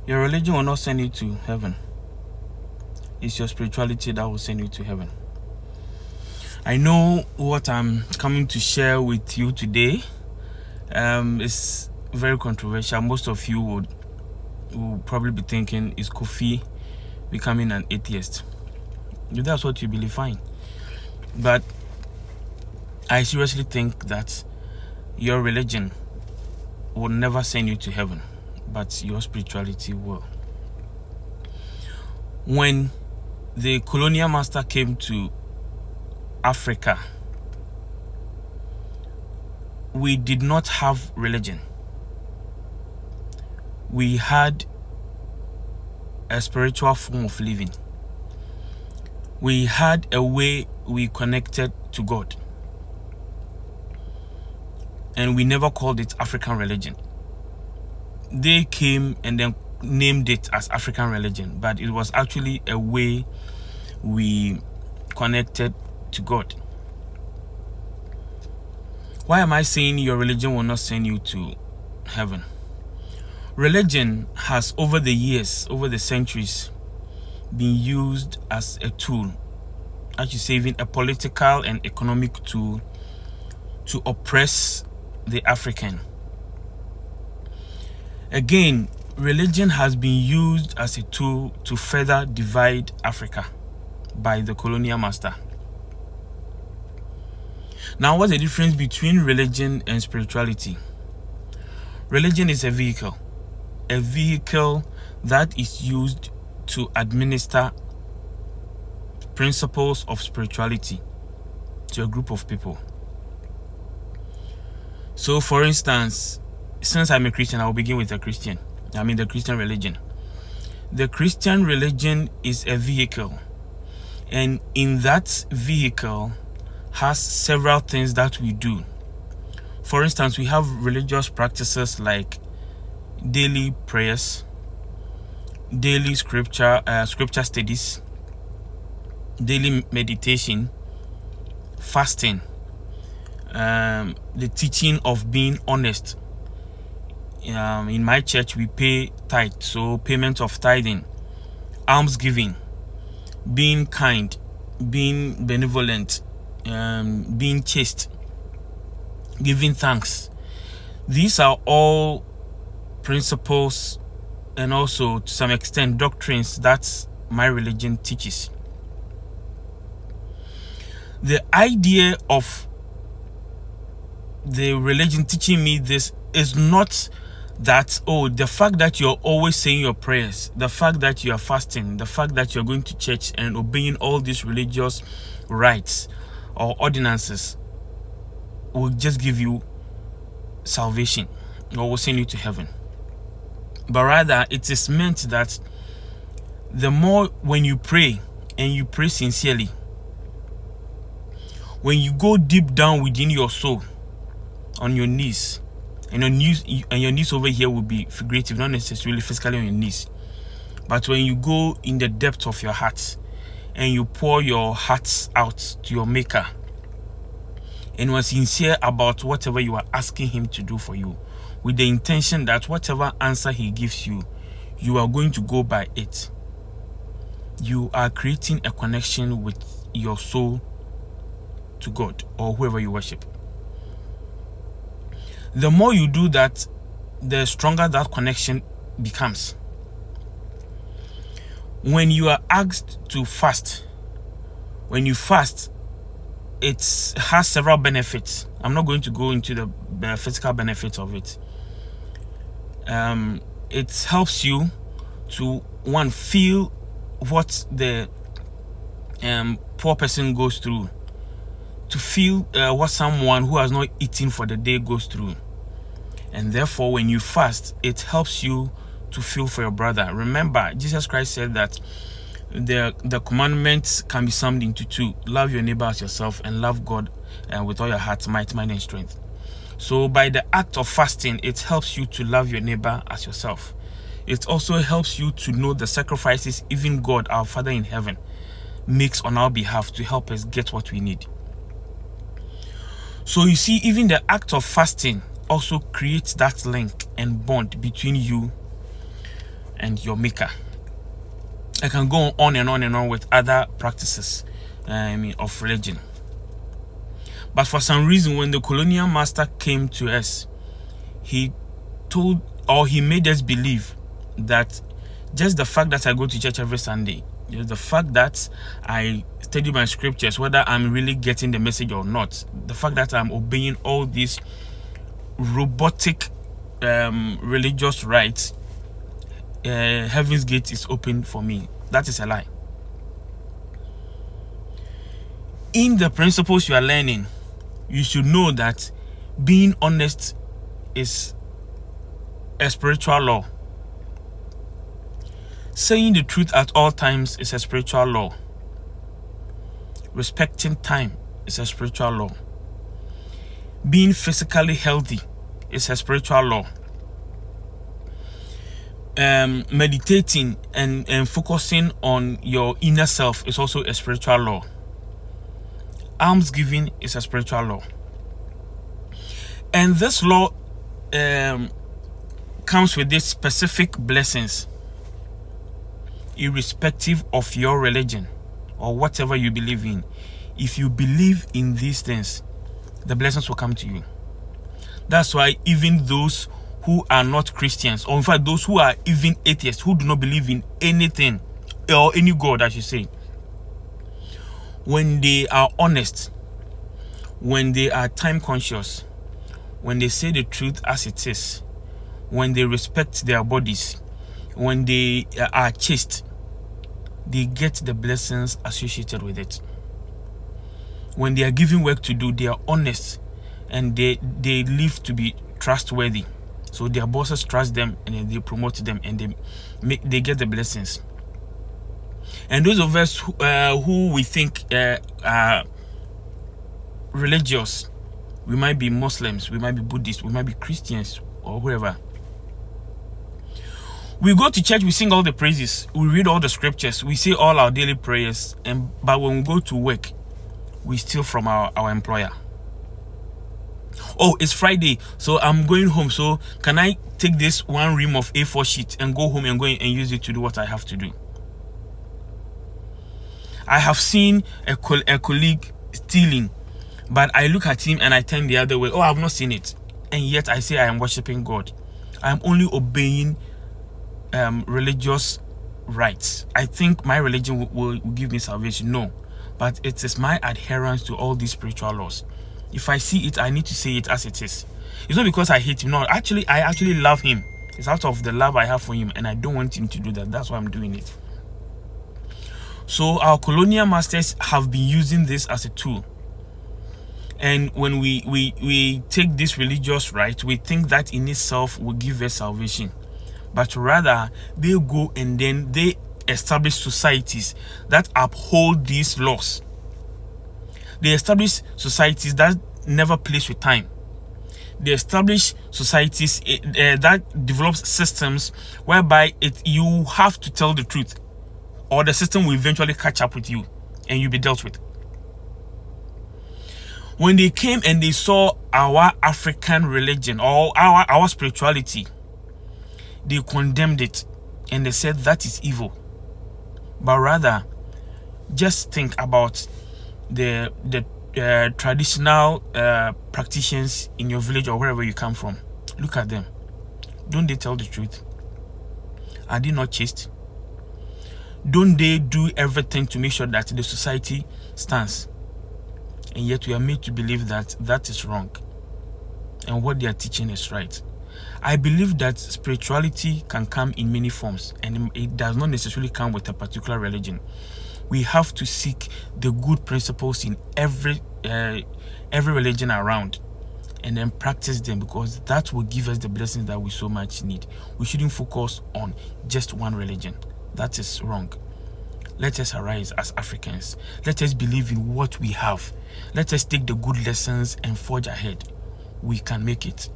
Your religion will not send you to heaven. It's your spirituality that will send you to heaven. I know what I'm coming to share with you today is very controversial. Most of you will probably be thinking, is Kofi becoming an atheist? If that's what you believe, fine. But I seriously think that your religion will never send you to heaven, but your spirituality will. When the colonial master came to Africa, we did not have religion. We had a spiritual form of living. We had a way we connected to God. And we never called it African religion. They came and then named it as African religion, but it was actually a way we connected to God. Why am I saying your religion will not send you to heaven? Religion has, over the years, over the centuries, been used as a tool, as you say, even a political and economic tool to oppress the African. Again, religion has been used as a tool to further divide Africa by the colonial master. Now, what's the difference between religion and spirituality? Religion is a vehicle that is used to administer principles of spirituality to a group of people. So, for instance, since I'm a Christian, I will begin with the Christian religion. The Christian religion is a vehicle, and in that vehicle has several things that we do. For instance, we have religious practices like daily prayers, daily scripture studies, daily meditation, fasting, the teaching of being honest. In my church, we pay tithe, so payment of tithing, almsgiving, being kind, being benevolent, being chaste, giving thanks. These are all principles and also, to some extent, doctrines that my religion teaches. The idea of the religion teaching me this is not that, the fact that you're always saying your prayers, the fact that you are fasting, the fact that you're going to church and obeying all these religious rites or ordinances will just give you salvation or will send you to heaven. But rather, it is meant that the more when you pray and you pray sincerely, when you go deep down within your soul on your knees, and your knees over here will be figurative, not necessarily physically on your knees, but when you go in the depth of your heart and you pour your hearts out to your maker and you are sincere about whatever you are asking him to do for you, with the intention that whatever answer he gives you, you are going to go by it, you are creating a connection with your soul to God or whoever you worship. The more you do that, the stronger that connection becomes. When you are asked to fast, when you fast, it has several benefits. I'm not going to go into the physical benefits of it. It helps you to, one, feel what the poor person goes through, to feel what someone who has not eaten for the day goes through. And therefore, when you fast, it helps you to feel for your brother. Remember, Jesus Christ said that the commandments can be summed into two: love your neighbor as yourself and love God with all your heart, might, mind, and strength. So by the act of fasting, it helps you to love your neighbor as yourself. It also helps you to know the sacrifices even God, our Father in heaven, makes on our behalf to help us get what we need. So you see, even the act of fasting also creates that link and bond between you and your maker. I can go on and on and on with other practices of religion. But for some reason, when the colonial master came to us, he made us believe that just the fact that I go to church every Sunday, just the fact that I study my scriptures, whether I'm really getting the message or not, the fact that I'm obeying all these robotic religious rites, heaven's gate is open for me. That is a lie. In the principles you are learning, you should know that being honest is a spiritual law. Saying the truth at all times is a spiritual law. Respecting time is a spiritual law. Being physically healthy is a spiritual law. Meditating and focusing on your inner self is also a spiritual law. Almsgiving is a spiritual law. And this law comes with these specific blessings, irrespective of your religion or whatever you believe in. If you believe in these things, the blessings will come to you. That's why even those who are not Christians, or in fact those who are even atheists, who do not believe in anything or any God, I should say, when they are honest, when they are time conscious, when they say the truth as it is, when they respect their bodies, when they are chaste, they get the blessings associated with it. When they are given work to do, they are honest and they live to be trustworthy. So their bosses trust them and then they promote them and they get the blessings. And those of us who we think are religious, we might be Muslims, we might be Buddhists, we might be Christians or whoever. We go to church, we sing all the praises, we read all the scriptures, we say all our daily prayers, but when we go to work, we steal from our employer. Oh, it's Friday, so I'm going home, so can I take this one ream of A4 sheet and go home and go and use it to do what I have to do? I have seen a colleague stealing, but I look at him and I turn the other way. Oh, I've not seen it. And yet I say I am worshiping God. I am only obeying religious rites. I think my religion will give me salvation. No, but it is my adherence to all these spiritual laws. If I see it, I need to say it as it is. It's not because I hate him. No, I actually love him. It's out of the love I have for him, and I don't want him to do that. That's why I'm doing it. So our colonial masters have been using this as a tool. And when we take this religious right, we think that in itself will give us salvation. But rather, they go and then they establish societies that uphold these laws. They establish societies that never place with time. They establish societies that develops systems whereby you have to tell the truth, or the system will eventually catch up with you and you'll be dealt with. When they came and they saw our African religion or our spirituality, they condemned it and they said that is evil. But rather, just think about the traditional practitioners in your village or wherever you come from. Look at them. Don't they tell the truth? Are they not chaste? Don't they do everything to make sure that the society stands? And yet we are made to believe that that is wrong and what they are teaching is right. I believe that spirituality can come in many forms, and it does not necessarily come with a particular religion. We have to seek the good principles in every religion around and then practice them, because that will give us the blessings that we so much need. We shouldn't focus on just one religion. That is wrong. Let us arise as Africans. Let us believe in what we have. Let us take the good lessons and forge ahead. We can make it.